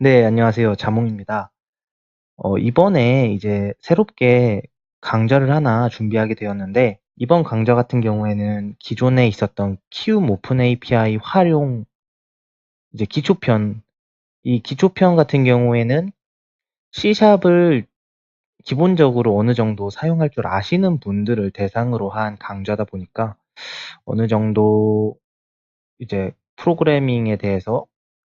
네, 안녕하세요. 자몽입니다. 이번에 이제 새롭게 강좌를 하나 준비하게 되었는데, 이번 강좌 같은 경우에는 기존에 있었던 키움 오픈 API 활용 이제 기초편, 이 기초편 같은 경우에는 C샵을 기본적으로 어느 정도 사용할 줄 아시는 분들을 대상으로 한 강좌다 보니까 어느 정도 이제 프로그래밍에 대해서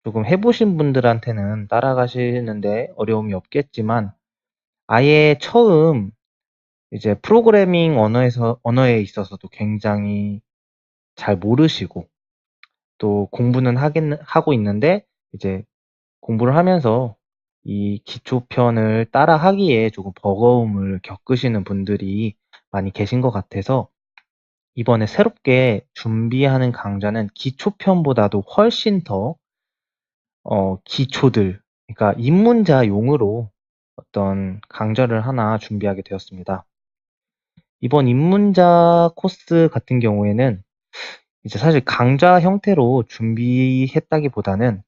조금 해보신 분들한테는 따라가시는데 어려움이 없겠지만 아예 처음 이제 프로그래밍 언어에 있어서도 굉장히 잘 모르시고 또 공부는 하고 있는데 이제 공부를 하면서 이 기초편을 따라 하기에 조금 버거움을 겪으시는 분들이 많이 계신 것 같아서 이번에 새롭게 준비하는 강좌는 기초편보다도 훨씬 더 기초들, 그러니까 입문자용으로 어떤 강좌를 하나 준비하게 되었습니다. 이번 입문자 코스 같은 경우에는 이제 사실 강좌 형태로 준비했다기보다는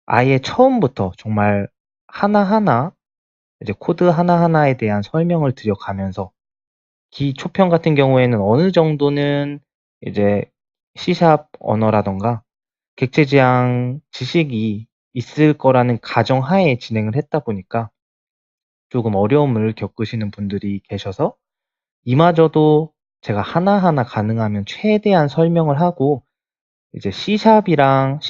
아예 처음부터 정말 하나하나 이제 코드 하나하나에 대한 설명을 드려가면서 기초편 같은 경우에는 어느 정도는 이제 C샵 언어라던가 객체 지향 지식이 있을 거라는 가정하에 진행을 했다 보니까 조금 어려움을 겪으시는 분들이 계셔서 이마저도 제가 하나하나 가능하면 최대한 설명을 하고 이제 C샵이라는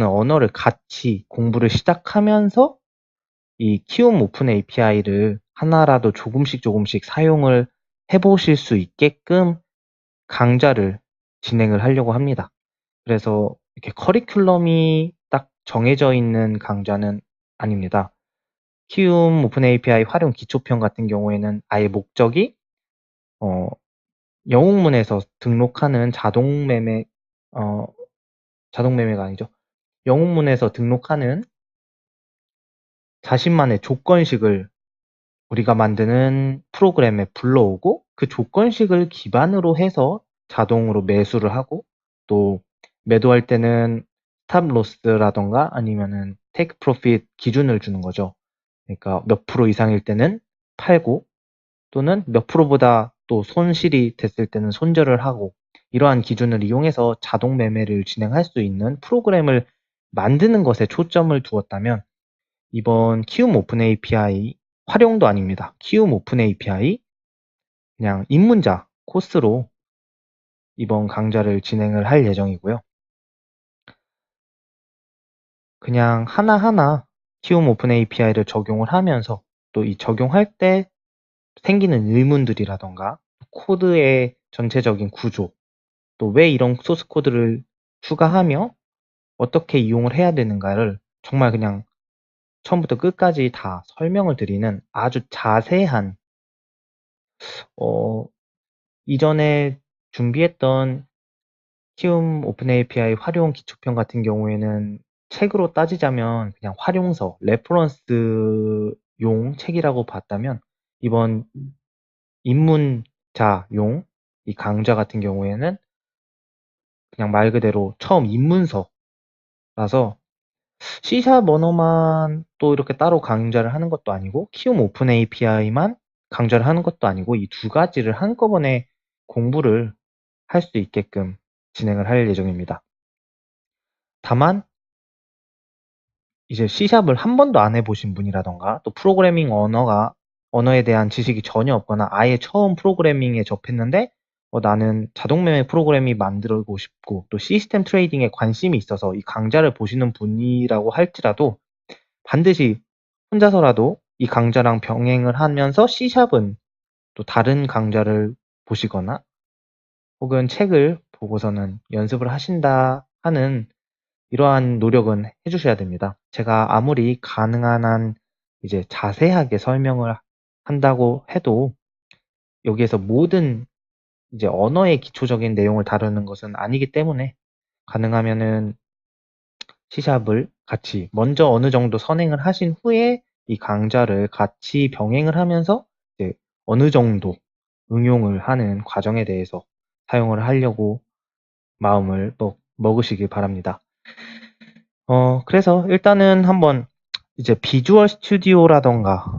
언어를 같이 공부를 시작하면서 이 키움 오픈 API를 하나라도 조금씩 사용을 해보실 수 있게끔 강좌를 진행을 하려고 합니다. 그래서 이렇게 커리큘럼이 딱 정해져 있는 강좌는 아닙니다. 키움 오픈 API 활용 기초편 같은 경우에는 아예 목적이 어, 영웅문에서 등록하는 자동 매매가 아니죠. 영웅문에서 등록하는 자신만의 조건식을 우리가 만드는 프로그램에 불러오고 그 조건식을 기반으로 해서 자동으로 매수를 하고 또 매도할 때는 스탑 로스라던가 아니면은 테이크 프로핏 기준을 주는 거죠. 그러니까 몇 프로 이상일 때는 팔고 또는 몇 프로보다 또 손실이 됐을 때는 손절을 하고 이러한 기준을 이용해서 자동 매매를 진행할 수 있는 프로그램을 만드는 것에 초점을 두었다면 이번 키움 오픈 API 활용도 아닙니다. 키움 오픈 API 그냥 입문자 코스로 이번 강좌를 진행을 할 예정이고요. 그냥 하나하나 키움 오픈 API를 적용을 하면서 또 이 적용할 때 생기는 의문들이라던가 코드의 전체적인 구조 또 왜 이런 소스 코드를 추가하며 어떻게 이용을 해야 되는가를 정말 그냥 처음부터 끝까지 다 설명을 드리는 아주 자세한 어, 이전에 준비했던 키움 오픈 API 활용 기초편 같은 경우에는 책으로 따지자면 그냥 활용서, 레퍼런스용 책이라고 봤다면 이번 입문자용 이 강좌 같은 경우에는 그냥 말 그대로 처음 입문서라서 C샵 언어만 또 이렇게 따로 강좌를 하는 것도 아니고 키움 오픈 API만 강좌를 하는 것도 아니고 이 두 가지를 한꺼번에 공부를 할 수 있게끔 진행을 할 예정입니다. 다만 이제 C샵을 한 번도 안 해보신 분이라던가 또 프로그래밍 언어에 대한 지식이 전혀 없거나 아예 처음 프로그래밍에 접했는데 나는 자동매매 프로그램이 만들고 싶고 또 시스템 트레이딩에 관심이 있어서 이 강좌를 보시는 분이라고 할지라도 반드시 혼자서라도 이 강좌랑 병행을 하면서 C샵은 또 다른 강좌를 보시거나 혹은 책을 보고서는 연습을 하신다 하는 이러한 노력은 해주셔야 됩니다. 제가 아무리 가능한 한 이제 자세하게 설명을 한다고 해도 여기에서 모든 이제 언어의 기초적인 내용을 다루는 것은 아니기 때문에 가능하면은 C샵을 같이 먼저 어느 정도 선행을 하신 후에 이 강좌를 같이 병행을 하면서 이제 어느 정도 응용을 하는 과정에 대해서 사용을 하려고 마음을 먹으시길 바랍니다. 그래서 일단은 한번 이제 비주얼 스튜디오라던가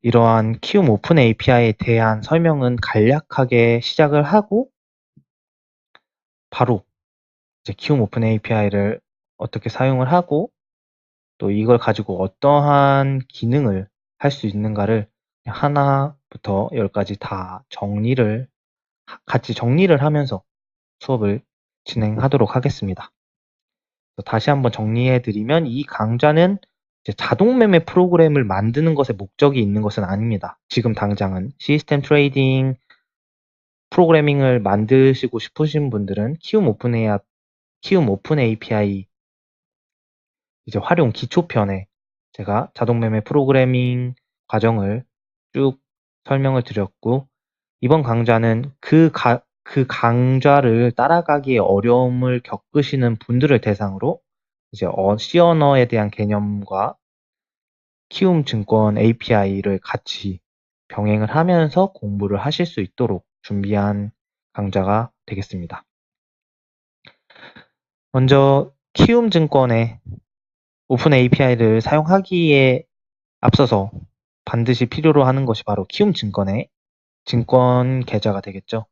이러한 키움 오픈 API에 대한 설명은 간략하게 시작을 하고 바로 이제 키움 오픈 API를 어떻게 사용을 하고 또 이걸 가지고 어떠한 기능을 할 수 있는가를 하나부터 10까지 다 같이 정리를 하면서 수업을 진행하도록 하겠습니다. 다시 한번 정리해드리면 이 강좌는 이제 자동 매매 프로그램을 만드는 것에 목적이 있는 것은 아닙니다. 지금 당장은 시스템 트레이딩 프로그래밍을 만드시고 싶으신 분들은 키움 오픈 API 이제 활용 기초편에 제가 자동 매매 프로그래밍 과정을 쭉 설명을 드렸고, 이번 강좌는 그 강좌를 따라가기에 어려움을 겪으시는 분들을 대상으로 이제 C 언어에 대한 개념과 키움증권 API를 같이 병행을 하면서 공부를 하실 수 있도록 준비한 강좌가 되겠습니다. 먼저 키움증권의 오픈 API를 사용하기에 앞서서 반드시 필요로 하는 것이 바로 키움증권의 증권 계좌가 되겠죠.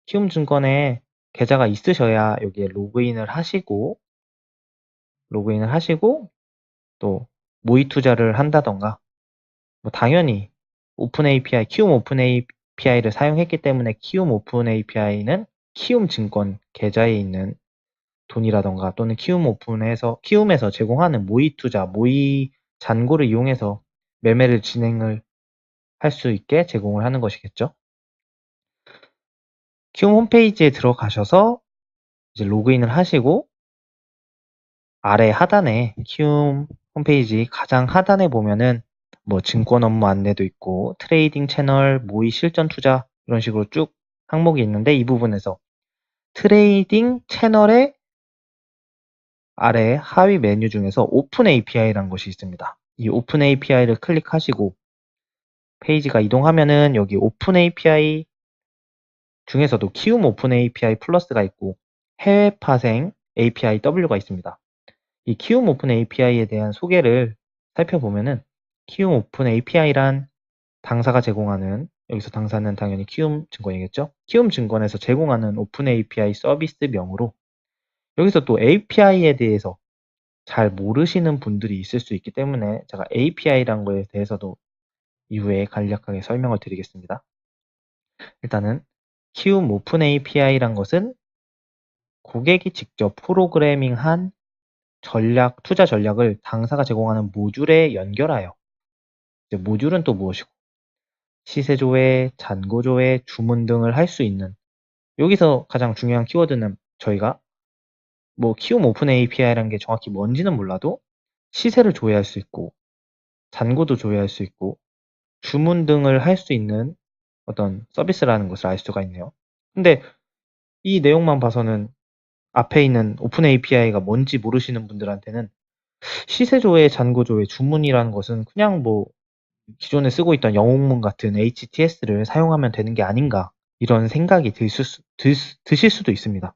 키움증권에 계좌가 있으셔야 여기에 로그인을 하시고 또 모의 투자를 한다던가, 뭐 당연히 키움 오픈 API를 사용했기 때문에 키움 오픈 API는 키움증권 계좌에 있는 돈이라던가 또는 키움에서 제공하는 모의 투자, 모의 잔고를 이용해서 매매를 진행을 할 수 있게 제공을 하는 것이겠죠. 키움 홈페이지에 들어가셔서 이제 로그인을 하시고 아래 하단에 키움 홈페이지 가장 하단에 보면은 뭐 증권 업무 안내도 있고 트레이딩 채널, 모의 실전 투자 이런 식으로 쭉 항목이 있는데, 이 부분에서 트레이딩 채널의 아래 하위 메뉴 중에서 오픈 API라는 것이 있습니다. 이 오픈 API를 클릭하시고 페이지가 이동하면은 여기 오픈 API 중에서도 키움 오픈 API 플러스가 있고 해외 파생 API W가 있습니다. 이 키움 오픈 API에 대한 소개를 살펴보면은 키움 오픈 API란 당사가 제공하는, 여기서 당사는 당연히 키움증권이겠죠. 키움증권에서 제공하는 오픈 API 서비스명으로, 여기서 또 API에 대해서 잘 모르시는 분들이 있을 수 있기 때문에 제가 API란 거에 대해서도 이후에 간략하게 설명을 드리겠습니다. 일단은 키움 오픈 API란 것은 고객이 직접 프로그래밍한 투자 전략을 당사가 제공하는 모듈에 연결하여, 이제 모듈은 또 무엇이고 시세 조회, 잔고 조회, 주문 등을 할 수 있는, 여기서 가장 중요한 키워드는 저희가 뭐 키움 오픈 API라는 게 정확히 뭔지는 몰라도 시세를 조회할 수 있고 잔고도 조회할 수 있고 주문 등을 할 수 있는 어떤 서비스라는 것을 알 수가 있네요. 근데 이 내용만 봐서는 앞에 있는 오픈 API가 뭔지 모르시는 분들한테는 시세 조회, 잔고 조회, 주문이라는 것은 그냥 뭐 기존에 쓰고 있던 영웅문 같은 HTS를 사용하면 되는 게 아닌가, 이런 생각이 드실 수도 있습니다.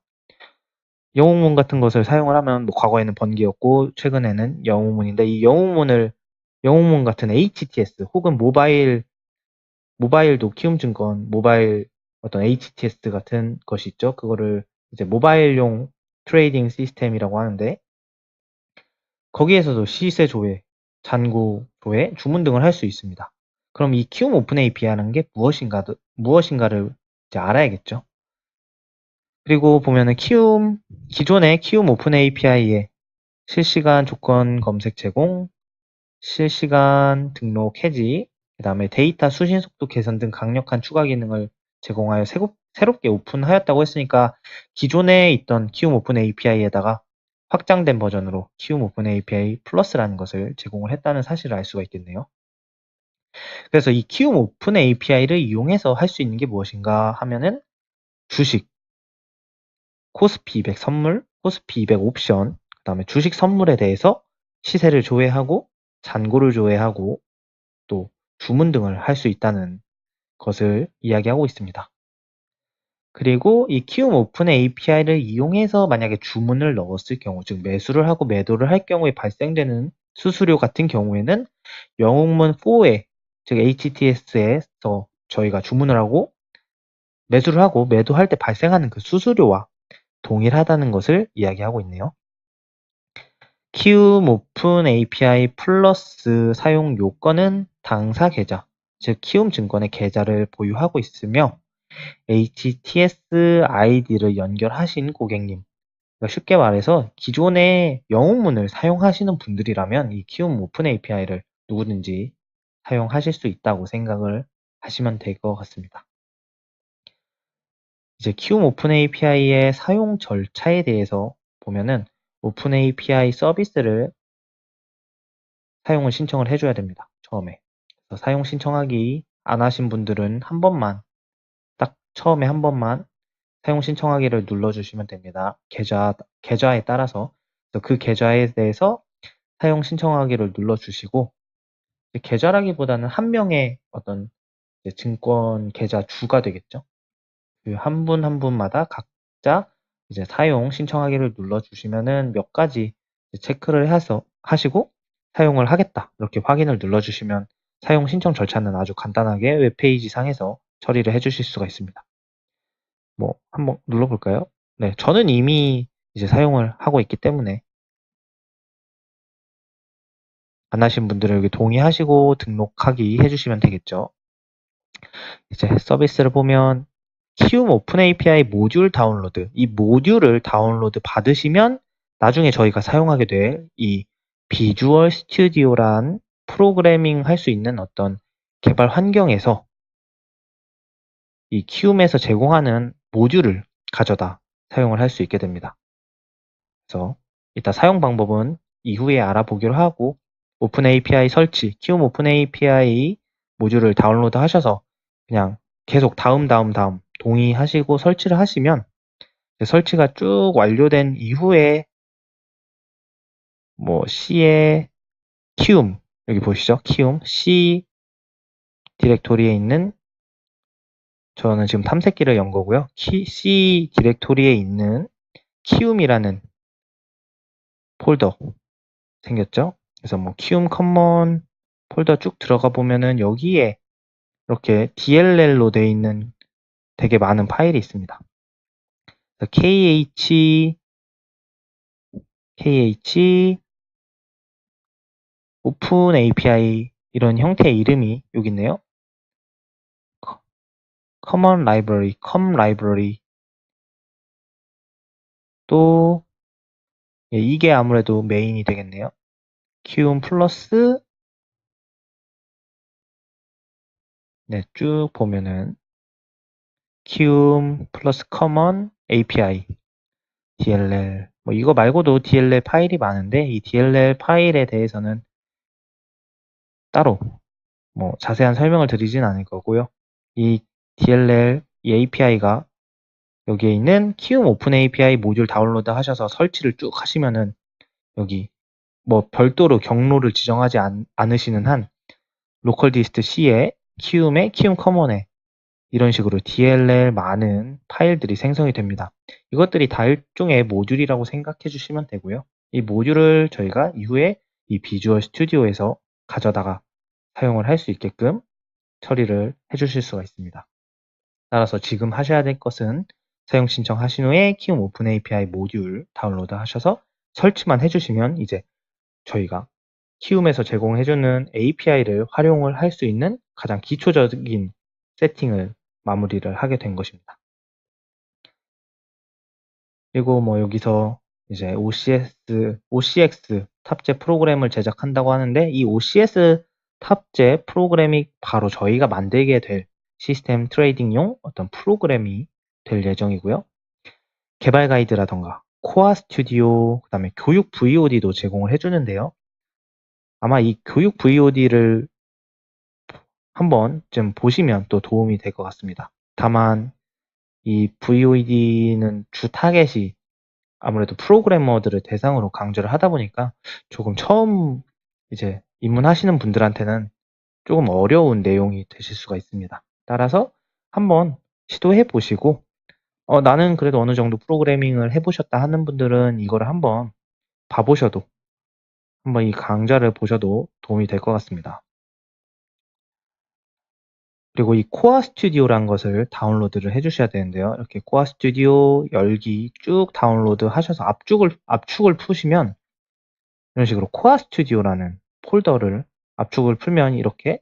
영웅문 같은 것을 사용을 하면 뭐 과거에는 번개였고 최근에는 영웅문인데, 이 영웅문 같은 HTS 혹은 모바일도 키움증권 모바일 어떤 HTS 같은 것이 있죠. 그거를 이제 모바일용 트레이딩 시스템이라고 하는데, 거기에서도 시세 조회, 잔고 조회, 주문 등을 할 수 있습니다. 그럼 이 키움 오픈 API라는 게 무엇인가를 이제 알아야겠죠. 그리고 보면은 기존의 키움 오픈 API에 실시간 조건 검색 제공, 실시간 등록 해지, 그 다음에 데이터 수신 속도 개선 등 강력한 추가 기능을 제공하여 새롭게 오픈하였다고 했으니까 기존에 있던 키움 오픈 API에다가 확장된 버전으로 키움 오픈 API 플러스라는 것을 제공을 했다는 사실을 알 수가 있겠네요. 그래서 이 키움 오픈 API를 이용해서 할 수 있는 게 무엇인가 하면은 주식, 코스피 200 선물, 코스피 200 옵션, 그 다음에 주식 선물에 대해서 시세를 조회하고 잔고를 조회하고 또 주문 등을 할 수 있다는 것을 이야기하고 있습니다. 그리고 이 키움 오픈 API를 이용해서 만약에 주문을 넣었을 경우, 즉 매수를 하고 매도를 할 경우에 발생되는 수수료 같은 경우에는 영웅문 4에, 즉 HTS에서 저희가 주문을 하고 매수를 하고 매도할 때 발생하는 그 수수료와 동일하다는 것을 이야기하고 있네요. 키움 오픈 API 플러스 사용 요건은 당사 계좌, 즉 키움증권의 계좌를 보유하고 있으며 HTS 아이디를 연결하신 고객님, 그러니까 쉽게 말해서 기존에 영웅문을 사용하시는 분들이라면 이 키움 오픈 API를 누구든지 사용하실 수 있다고 생각을 하시면 될 것 같습니다. 이제 키움 오픈 API의 사용 절차에 대해서 보면은 오픈 API 서비스를 사용을 신청을 해줘야 됩니다. 처음에. 그래서 사용 신청하기 안 하신 분들은 한 번만, 딱 처음에 한 번만 사용 신청하기를 눌러주시면 됩니다. 계좌에 따라서. 그래서 그 계좌에 대해서 사용 신청하기를 눌러주시고, 계좌라기보다는 한 명의 어떤 증권 계좌 주가 되겠죠. 그 한 분 한 분마다 각자 이제 사용 신청하기를 눌러주시면은 몇 가지 체크를 해서 하시고 사용을 하겠다 이렇게 확인을 눌러주시면 사용 신청 절차는 아주 간단하게 웹페이지 상에서 처리를 해주실 수가 있습니다. 뭐 한번 눌러볼까요? 네, 저는 이미 이제 사용을 하고 있기 때문에 안 하신 분들은 여기 동의하시고 등록하기 해주시면 되겠죠. 이제 서비스를 보면 키움 오픈 API 모듈 다운로드, 이 모듈을 다운로드 받으시면 나중에 저희가 사용하게 될 이 비주얼 스튜디오란 프로그래밍 할 수 있는 어떤 개발 환경에서 이 키움에서 제공하는 모듈을 가져다 사용을 할 수 있게 됩니다. 그래서 이따 사용 방법은 이후에 알아보기로 하고 오픈 API 설치, 키움 오픈 API 모듈을 다운로드 하셔서 그냥 계속 다음 동의하시고 설치를 하시면 설치가 쭉 완료된 이후에 뭐 C에 키움, 여기 보시죠. 키움 C 디렉토리에 있는, 저는 지금 탐색기를 연 거고요. C 디렉토리에 있는 키움이라는 폴더 생겼죠. 그래서 뭐 키움 커먼 폴더 쭉 들어가 보면은 여기에 이렇게 DLL로 되어 있는 되게 많은 파일이 있습니다. KH 오픈 API 이런 형태의 이름이 여기 있네요. Common Library, Com Library. 또 이게 아무래도 메인이 되겠네요. 키움 플러스, 네, 쭉 보면은 키움 플러스 Common API, DLL. 뭐 이거 말고도 DLL 파일이 많은데 이 DLL 파일에 대해서는 따로 뭐 자세한 설명을 드리진 않을 거고요. 이 DLL, 이 API가 여기에 있는 키움 오픈 API 모듈 다운로드 하셔서 설치를 쭉 하시면은 여기 뭐 별도로 경로를 지정하지 않으시는 한 로컬디스트 C에 키움에 키움 커먼에 이런 식으로 DLL 많은 파일들이 생성이 됩니다. 이것들이 다 일종의 모듈이라고 생각해 주시면 되고요. 이 모듈을 저희가 이후에 이 비주얼 스튜디오에서 가져다가 사용을 할 수 있게끔 처리를 해 주실 수가 있습니다. 따라서 지금 하셔야 될 것은 사용 신청하신 후에 키움 오픈 API 모듈 다운로드 하셔서 설치만 해주시면 이제 저희가 키움에서 제공해주는 API를 활용을 할 수 있는 가장 기초적인 세팅을 마무리를 하게 된 것입니다. 그리고 뭐 여기서 이제 OCX 탑재 프로그램을 제작한다고 하는데 이 OCS 탑재 프로그램이 바로 저희가 만들게 될 시스템 트레이딩용 어떤 프로그램이 될 예정이고요. 개발 가이드라던가 코어 스튜디오, 그다음에 교육 VOD도 제공을 해주는데요. 아마 이 교육 VOD를 한번 좀 보시면 또 도움이 될 것 같습니다. 다만 이 VOD는 주 타겟이 아무래도 프로그래머들을 대상으로 강조를 하다 보니까 조금 처음 이제 입문하시는 분들한테는 조금 어려운 내용이 되실 수가 있습니다. 따라서 한번 시도해 보시고 나는 그래도 어느 정도 프로그래밍을 해보셨다 하는 분들은 이거를 한번 봐보셔도 한번 이 강좌를 보셔도 도움이 될 것 같습니다. 그리고 이 코어 스튜디오라는 것을 다운로드를 해주셔야 되는데요. 이렇게 코어 스튜디오 열기 쭉 다운로드 하셔서 압축을 푸시면 이런 식으로 코어 스튜디오라는 폴더를 압축을 풀면 이렇게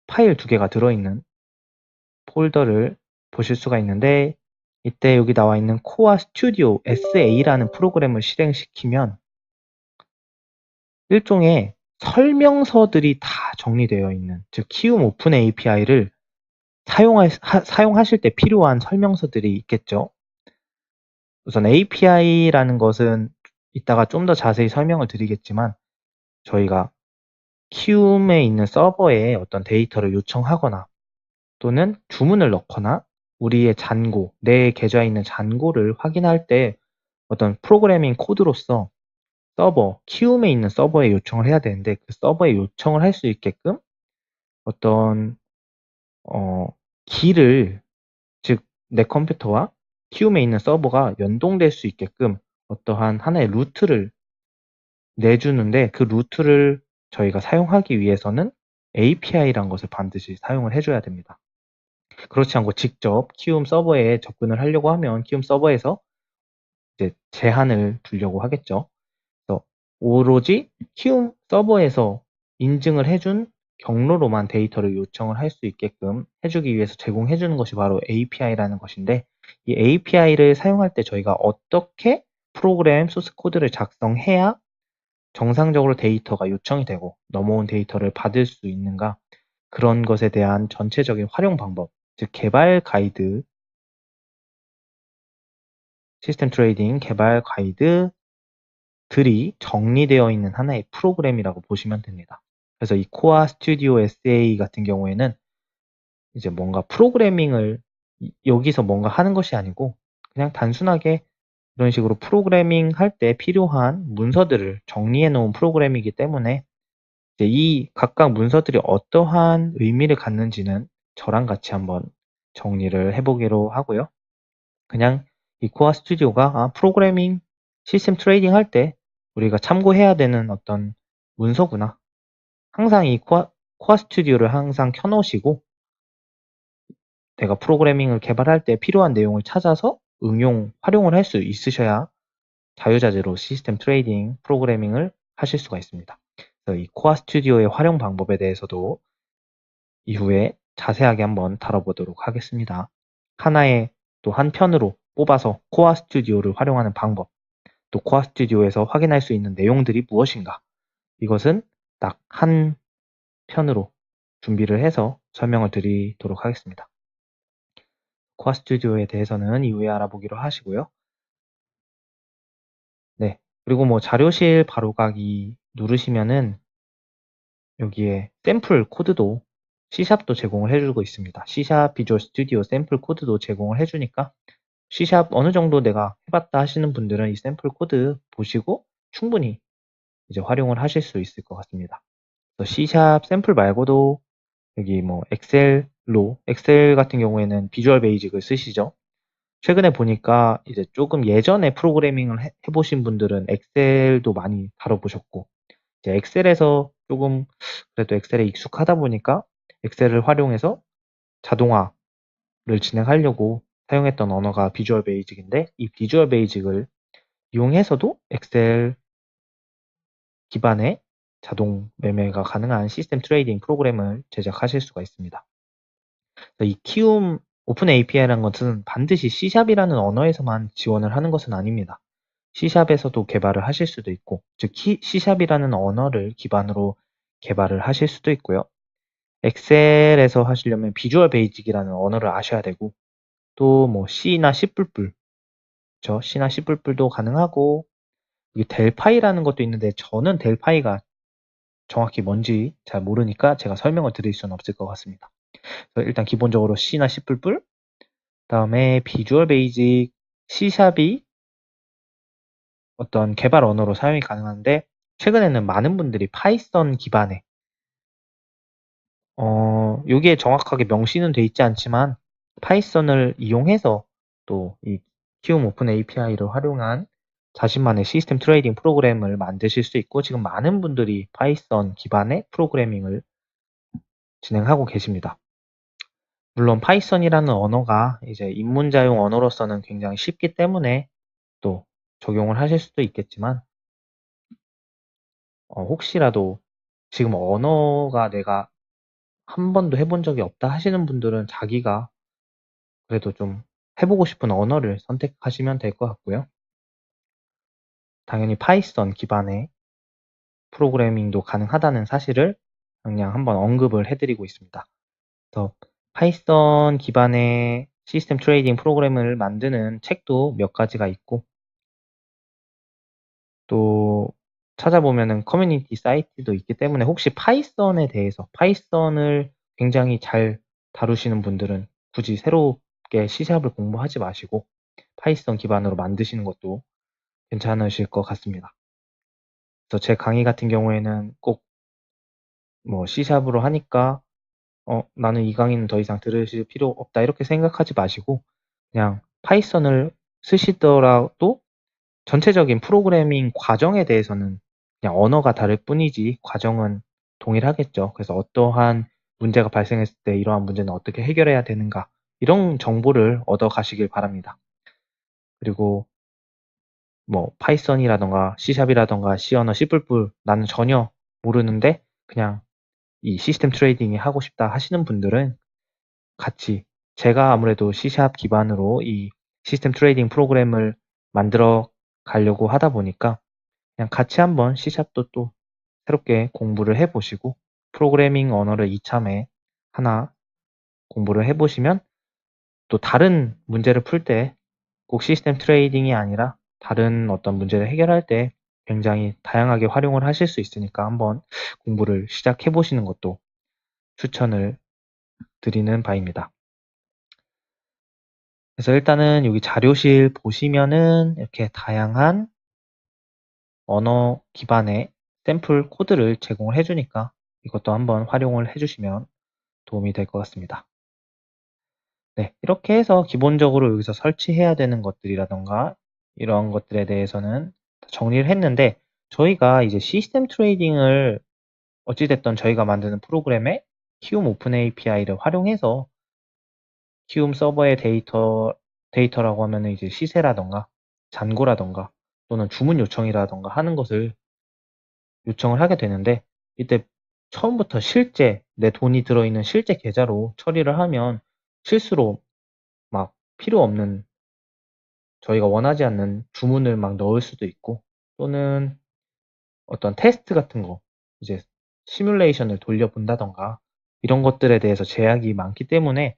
파일 2개가 들어있는 폴더를 보실 수가 있는데, 이때 여기 나와 있는 코어 스튜디오 SA라는 프로그램을 실행시키면 일종의 설명서들이 다 정리되어 있는, 즉 키움 오픈 API를 사용하실 때 필요한 설명서들이 있겠죠. 우선 API라는 것은 이따가 좀 더 자세히 설명을 드리겠지만, 저희가 키움에 있는 서버에 어떤 데이터를 요청하거나 또는 주문을 넣거나 우리의 잔고, 내 계좌에 있는 잔고를 확인할 때 어떤 프로그래밍 코드로서 키움에 있는 서버에 요청을 해야 되는데, 그 서버에 요청을 할 수 있게끔 어떤 길을, 즉 내 컴퓨터와 키움에 있는 서버가 연동될 수 있게끔 어떠한 하나의 루트를 내주는데, 그 루트를 저희가 사용하기 위해서는 API란 것을 반드시 사용을 해줘야 됩니다. 그렇지 않고 직접 키움 서버에 접근을 하려고 하면 키움 서버에서 이제 제한을 두려고 하겠죠. 그래서 오로지 키움 서버에서 인증을 해준 경로로만 데이터를 요청을 할 수 있게끔 해주기 위해서 제공해주는 것이 바로 API라는 것인데, 이 API를 사용할 때 저희가 어떻게 프로그램 소스 코드를 작성해야 정상적으로 데이터가 요청이 되고 넘어온 데이터를 받을 수 있는가, 그런 것에 대한 전체적인 활용 방법, 즉 개발 가이드, 시스템 트레이딩 개발 가이드들이 정리되어 있는 하나의 프로그램이라고 보시면 됩니다. 그래서 이 코어 스튜디오 SA 같은 경우에는 이제 뭔가 프로그래밍을 여기서 뭔가 하는 것이 아니고 그냥 단순하게 이런 식으로 프로그래밍 할 때 필요한 문서들을 정리해 놓은 프로그램이기 때문에 이제 이 각각 문서들이 어떠한 의미를 갖는지는 저랑 같이 한번 정리를 해보기로 하고요. 그냥 이 코어 스튜디오가 프로그래밍 시스템 트레이딩 할 때 우리가 참고해야 되는 어떤 문서구나. 항상 이 코어 스튜디오를 항상 켜놓으시고 내가 프로그래밍을 개발할 때 필요한 내용을 찾아서 활용을 할 수 있으셔야 자유자재로 시스템 트레이딩 프로그래밍을 하실 수가 있습니다. 그래서 이 코어 스튜디오의 활용 방법에 대해서도 이후에 자세하게 한번 다뤄보도록 하겠습니다. 하나의 또 한 편으로 뽑아서 코어 스튜디오를 활용하는 방법, 또 코어 스튜디오에서 확인할 수 있는 내용들이 무엇인가, 이것은 딱 한 편으로 준비를 해서 설명을 드리도록 하겠습니다. 코어 스튜디오에 대해서는 이후에 알아보기로 하시고요. 네, 그리고 뭐 자료실 바로가기 누르시면은 여기에 샘플 코드도 C샵도 제공을 해주고 있습니다. C샵 비주얼 스튜디오 샘플 코드도 제공을 해주니까 C샵 어느 정도 내가 해봤다 하시는 분들은 이 샘플 코드 보시고 충분히 이제 활용을 하실 수 있을 것 같습니다. 그래서 C샵 샘플 말고도 여기 뭐 엑셀 같은 경우에는 비주얼 베이직을 쓰시죠. 최근에 보니까 이제 조금 예전에 프로그래밍을 해보신 분들은 엑셀도 많이 다뤄보셨고, 이제 엑셀에서 조금 그래도 엑셀에 익숙하다 보니까 엑셀을 활용해서 자동화를 진행하려고 사용했던 언어가 비주얼 베이직인데, 이 비주얼 베이직을 이용해서도 엑셀 기반의 자동 매매가 가능한 시스템 트레이딩 프로그램을 제작하실 수가 있습니다. 이 키움 오픈 API라는 것은 반드시 C샵이라는 언어에서만 지원을 하는 것은 아닙니다. C샵에서도 개발을 하실 수도 있고, 즉 C샵이라는 언어를 기반으로 개발을 하실 수도 있고요. 엑셀에서 하시려면 비주얼 베이직이라는 언어를 아셔야 되고, 또 뭐 C나 C++, 그렇죠? C나 C++도 가능하고, 여기 델파이라는 것도 있는데 저는 델파이가 정확히 뭔지 잘 모르니까 제가 설명을 드릴 수는 없을 것 같습니다. 일단 기본적으로 C나 C++, 다음에 비주얼 베이직, C샵이 어떤 개발 언어로 사용이 가능한데, 최근에는 많은 분들이 파이썬 기반의 여기에 정확하게 명시는 돼 있지 않지만 파이썬을 이용해서 또 이 키움 오픈 API를 활용한 자신만의 시스템 트레이딩 프로그램을 만드실 수 있고 지금 많은 분들이 파이썬 기반의 프로그래밍을 진행하고 계십니다. 물론 파이썬이라는 언어가 이제 입문자용 언어로서는 굉장히 쉽기 때문에 또 적용을 하실 수도 있겠지만 혹시라도 지금 언어가 내가 한 번도 해본 적이 없다 하시는 분들은 자기가 그래도 좀 해보고 싶은 언어를 선택하시면 될 것 같고요. 당연히 파이썬 기반의 프로그래밍도 가능하다는 사실을 그냥 한번 언급을 해드리고 있습니다. 그래서 파이썬 기반의 시스템 트레이딩 프로그램을 만드는 책도 몇 가지가 있고 또 찾아보면은 커뮤니티 사이트도 있기 때문에 혹시 파이썬에 대해서 파이썬을 굉장히 잘 다루시는 분들은 굳이 새롭게 C샵을 공부하지 마시고 파이썬 기반으로 만드시는 것도 괜찮으실 것 같습니다. 그래서 제 강의 같은 경우에는 꼭 뭐 C샵으로 하니까 나는 이 강의는 더 이상 들으실 필요 없다 이렇게 생각하지 마시고 그냥 파이썬을 쓰시더라도 전체적인 프로그래밍 과정에 대해서는 그냥 언어가 다를 뿐이지 과정은 동일하겠죠. 그래서 어떠한 문제가 발생했을 때 이러한 문제는 어떻게 해결해야 되는가 이런 정보를 얻어 가시길 바랍니다. 그리고 뭐 파이썬이라던가 C샵이라던가 C 언어, C++ 나는 전혀 모르는데 그냥 이 시스템 트레이딩이 하고 싶다 하시는 분들은 같이 제가 아무래도 C샵 기반으로 이 시스템 트레이딩 프로그램을 만들어 가려고 하다 보니까 그냥 같이 한번 C샵도 또 새롭게 공부를 해보시고 프로그래밍 언어를 이참에 하나 공부를 해보시면 또 다른 문제를 풀 때 꼭 시스템 트레이딩이 아니라 다른 어떤 문제를 해결할 때 굉장히 다양하게 활용을 하실 수 있으니까 한번 공부를 시작해 보시는 것도 추천을 드리는 바입니다. 그래서 일단은 여기 자료실 보시면은 이렇게 다양한 언어 기반의 샘플 코드를 제공을 해주니까 이것도 한번 활용을 해주시면 도움이 될 것 같습니다. 네, 이렇게 해서 기본적으로 여기서 설치해야 되는 것들이라던가 이런 것들에 대해서는 정리를 했는데 저희가 이제 시스템 트레이딩을 어찌됐든 저희가 만드는 프로그램에 키움 오픈 API를 활용해서 키움 서버의 데이터라고 하면 이제 시세라던가 잔고라던가 또는 주문 요청이라던가 하는 것을 요청을 하게 되는데 이때 처음부터 실제 내 돈이 들어있는 실제 계좌로 처리를 하면 실수로 막 필요 없는 저희가 원하지 않는 주문을 막 넣을 수도 있고 또는 어떤 테스트 같은 거 이제 시뮬레이션을 돌려본다던가 이런 것들에 대해서 제약이 많기 때문에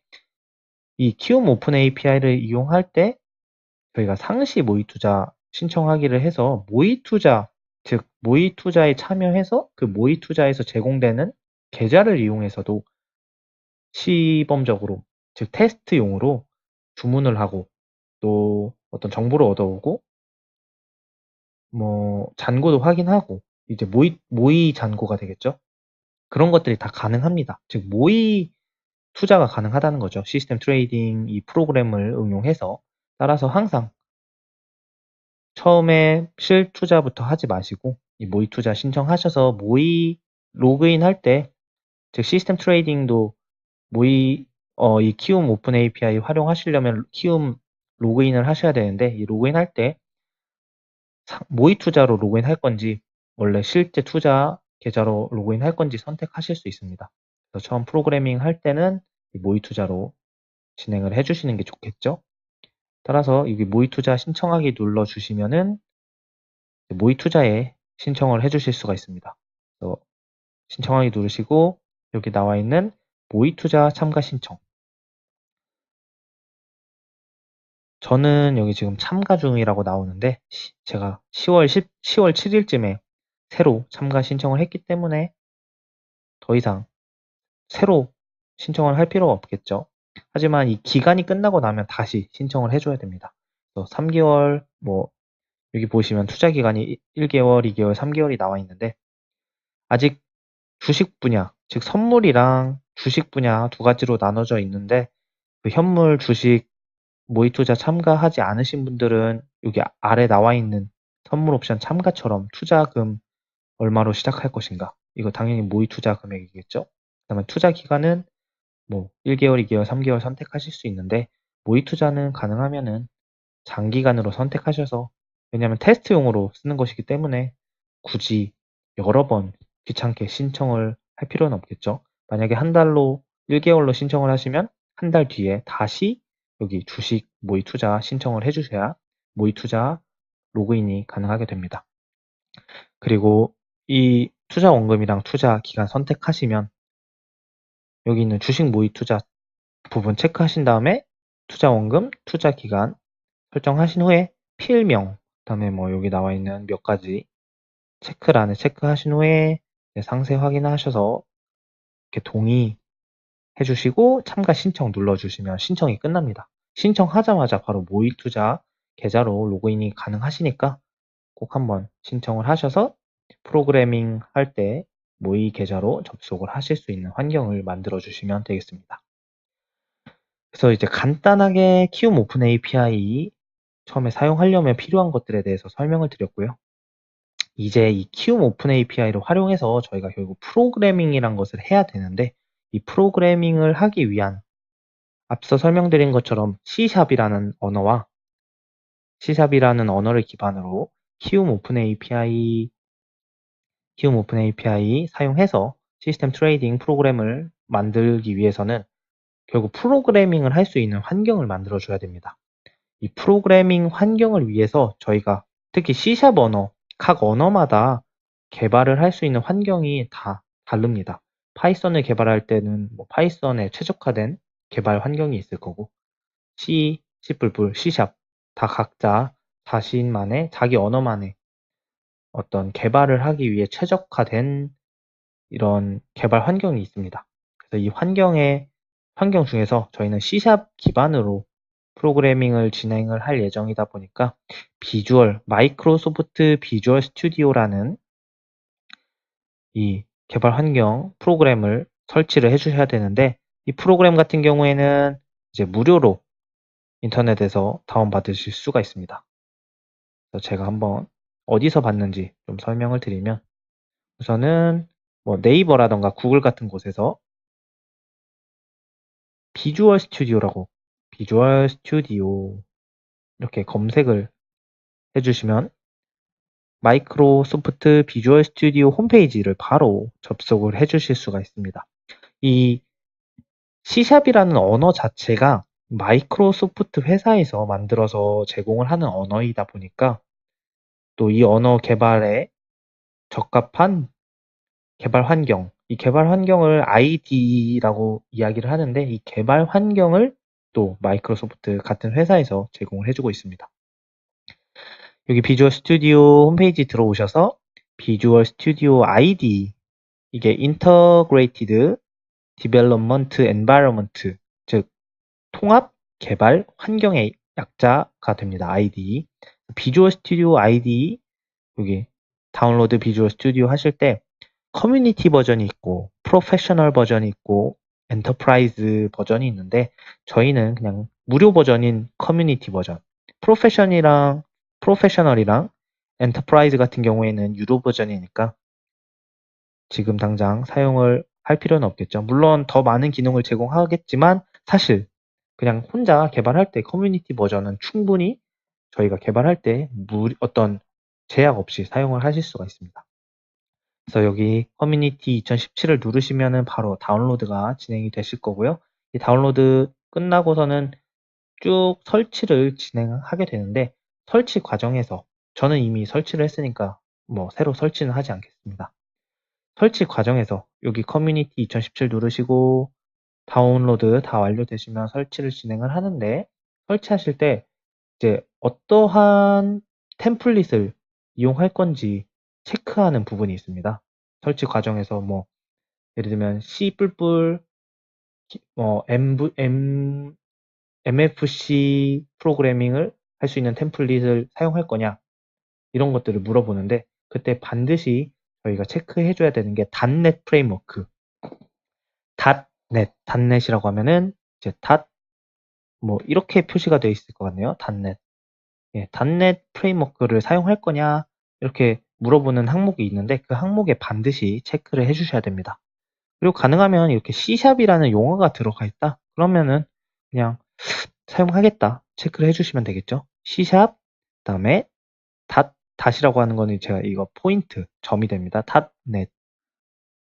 이 키움 오픈 API를 이용할 때 저희가 상시 모의 투자 신청하기를 해서 모의 투자 즉 모의 투자에 참여해서 그 모의 투자에서 제공되는 계좌를 이용해서도 시범적으로 즉 테스트용으로 주문을 하고 또 어떤 정보를 얻어오고 뭐 잔고도 확인하고 이제 모의 잔고가 되겠죠. 그런 것들이 다 가능합니다. 즉 모의 투자가 가능하다는 거죠. 시스템 트레이딩 이 프로그램을 응용해서 따라서 항상 처음에 실투자부터 하지 마시고 이 모의 투자 신청하셔서 모의 로그인 할 때 즉 시스템 트레이딩도 모의 이 키움 오픈 API 활용하시려면 키움 로그인을 하셔야 되는데 이 로그인 할 때 모의 투자로 로그인 할 건지 원래 실제 투자 계좌로 로그인 할 건지 선택하실 수 있습니다. 그래서 처음 프로그래밍 할 때는 이 모의 투자로 진행을 해주시는 게 좋겠죠. 따라서 여기 모의 투자 신청하기 눌러 주시면은 모의 투자에 신청을 해주실 수가 있습니다. 그래서 신청하기 누르시고 여기 나와 있는 모의 투자 참가 신청. 저는 여기 지금 참가 중이라고 나오는데 제가 10월 7일쯤에 새로 참가 신청을 했기 때문에 더 이상 새로 신청을 할 필요가 없겠죠. 하지만 이 기간이 끝나고 나면 다시 신청을 해줘야 됩니다. 그래서 3개월, 뭐, 여기 보시면 투자 기간이 1개월, 2개월, 3개월이 나와 있는데, 아직 주식 분야, 즉 선물이랑 주식 분야 두 가지로 나눠져 있는데, 그 현물 주식 모의 투자 참가하지 않으신 분들은 여기 아래 나와 있는 선물 옵션 참가처럼 투자금 얼마로 시작할 것인가? 이거 당연히 모의 투자 금액이겠죠? 그다음에 투자 기간은 뭐 1개월, 2개월, 3개월 선택하실 수 있는데 모의 투자는 가능하면은 장기간으로 선택하셔서 왜냐하면 테스트용으로 쓰는 것이기 때문에 굳이 여러 번 귀찮게 신청을 할 필요는 없겠죠. 만약에 한 달로 1개월로 신청을 하시면 한 달 뒤에 다시 여기 주식 모의 투자 신청을 해주셔야 모의 투자 로그인이 가능하게 됩니다. 그리고 이 투자 원금이랑 투자 기간 선택하시면 여기 있는 주식 모의 투자 부분 체크하신 다음에 투자 원금, 투자 기간 설정하신 후에 필명, 그다음에 뭐 여기 나와 있는 몇 가지 체크란을 체크하신 후에 상세 확인하셔서 이렇게 동의해 주시고 참가 신청 눌러주시면 신청이 끝납니다. 신청하자마자 바로 모의 투자 계좌로 로그인이 가능하시니까 꼭 한번 신청을 하셔서 프로그래밍 할 때 모의 계좌로 접속을 하실 수 있는 환경을 만들어 주시면 되겠습니다. 그래서 이제 간단하게 키움 오픈 API 처음에 사용하려면 필요한 것들에 대해서 설명을 드렸고요. 이제 이 키움 오픈 API를 활용해서 저희가 결국 프로그래밍이란 것을 해야 되는데 이 프로그래밍을 하기 위한 앞서 설명드린 것처럼 C샵이라는 언어와 C샵이라는 언어를 기반으로 키움 오픈 API 사용해서 시스템 트레이딩 프로그램을 만들기 위해서는 결국 프로그래밍을 할 수 있는 환경을 만들어 줘야 됩니다. 이 프로그래밍 환경을 위해서 저희가 특히 C샵 언어, 각 언어마다 개발을 할 수 있는 환경이 다 다릅니다. 파이썬을 개발할 때는 뭐 파이썬에 최적화된 개발 환경이 있을 거고 C, C++, C샵 다 각자 자신만의 자기 언어만의 어떤 개발을 하기 위해 최적화된 이런 개발 환경이 있습니다. 그래서 이 환경 중에서 저희는 C샵 기반으로 프로그래밍을 진행을 할 예정이다 보니까 마이크로소프트 비주얼 스튜디오라는 이 개발 환경 프로그램을 설치를 해주셔야 되는데 이 프로그램 같은 경우에는 이제 무료로 인터넷에서 다운받으실 수가 있습니다. 그래서 제가 한번 어디서 봤는지 좀 설명을 드리면 우선은 뭐 네이버라던가 구글 같은 곳에서 비주얼 스튜디오 이렇게 검색을 해주시면 마이크로소프트 비주얼 스튜디오 홈페이지를 바로 접속을 해주실 수가 있습니다. 이 C샵이라는 언어 자체가 마이크로소프트 회사에서 만들어서 제공을 하는 언어이다 보니까 또 이 언어 개발에 적합한 개발 환경, 이 개발 환경을 IDE라고 이야기를 하는데 이 개발 환경을 또 마이크로소프트 같은 회사에서 제공을 해주고 있습니다. 여기 비주얼 스튜디오 홈페이지 들어오셔서 비주얼 스튜디오 IDE 이게 Integrated Development Environment 즉 통합 개발 환경의 약자가 됩니다. IDE 비주얼 스튜디오 IDE 여기 다운로드 비주얼 스튜디오 하실 때 커뮤니티 버전이 있고 프로페셔널 버전이 있고 엔터프라이즈 버전이 있는데 저희는 그냥 무료 버전인 커뮤니티 버전 프로페셔널이랑 엔터프라이즈 같은 경우에는 유료 버전이니까 지금 당장 사용을 할 필요는 없겠죠. 물론 더 많은 기능을 제공하겠지만 사실 그냥 혼자 개발할 때 커뮤니티 버전은 충분히 저희가 개발할 때 어떤 제약 없이 사용을 하실 수가 있습니다. 그래서 여기 커뮤니티 2017을 누르시면은 바로 다운로드가 진행이 되실 거고요. 이 다운로드 끝나고서는 쭉 설치를 진행하게 되는데 설치 과정에서 저는 이미 설치를 했으니까 뭐 새로 설치는 하지 않겠습니다. 설치 과정에서 여기 커뮤니티 2017 누르시고 다운로드 다 완료되시면 설치를 진행을 하는데 설치하실 때 이제 어떠한 템플릿을 이용할 건지 체크하는 부분이 있습니다. 설치 과정에서 뭐 예를 들면 C++, MFC 프로그래밍을 할 수 있는 템플릿을 사용할 거냐 이런 것들을 물어보는데 그때 반드시 저희가 체크해 줘야 되는 게 .NET 프레임워크 .NET이라고 하면은 이제 뭐 이렇게 표시가 되어 있을 것 같네요. .NET 예, .NET 프레임워크를 사용할 거냐 이렇게 물어보는 항목이 있는데 그 항목에 반드시 체크를 해주셔야 됩니다. 그리고 가능하면 이렇게 C샵이라는 용어가 들어가 있다. 그러면은 그냥 사용하겠다 체크를 해주시면 되겠죠. C샵 그다음에 닷이라고 하는 거는 제가 이거 포인트 점이 됩니다. .NET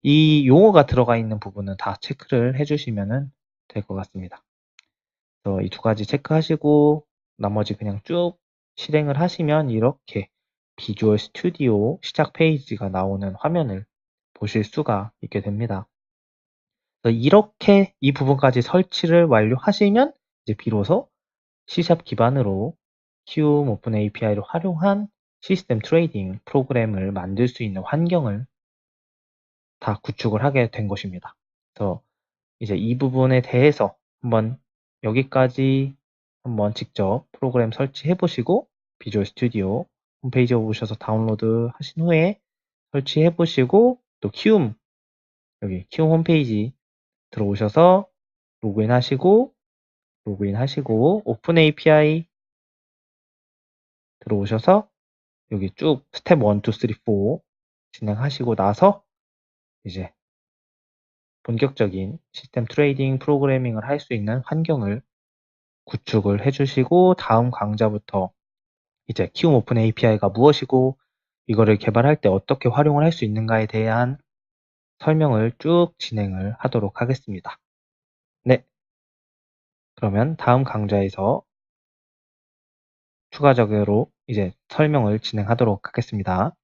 이 용어가 들어가 있는 부분은 다 체크를 해주시면 될 것 같습니다. 그래서 이 두 가지 체크하시고 나머지 그냥 쭉 실행을 하시면 이렇게 비주얼 스튜디오 시작 페이지가 나오는 화면을 보실 수가 있게 됩니다. 그래서 이렇게 이 부분까지 설치를 완료하시면 이제 비로소 C샵 기반으로 키움 오픈 API를 활용한 시스템 트레이딩 프로그램을 만들 수 있는 환경을 다 구축을 하게 된 것입니다. 그래서 이제 이 부분에 대해서 한번 여기까지 한번 직접 프로그램 설치해 보시고 비주얼 스튜디오 홈페이지에 오셔서 다운로드 하신 후에 설치해 보시고 또 키움 여기 키움 홈페이지 들어오셔서 로그인 하시고 오픈 API 들어오셔서 여기 쭉 스텝 1, 2, 3, 4 진행하시고 나서 이제 본격적인 시스템 트레이딩 프로그래밍을 할 수 있는 환경을 구축을 해주시고 다음 강좌부터 이제 키움 오픈 API가 무엇이고 이거를 개발할 때 어떻게 활용을 할 수 있는가에 대한 설명을 쭉 진행을 하도록 하겠습니다. 네, 그러면 다음 강좌에서 추가적으로 이제 설명을 진행하도록 하겠습니다.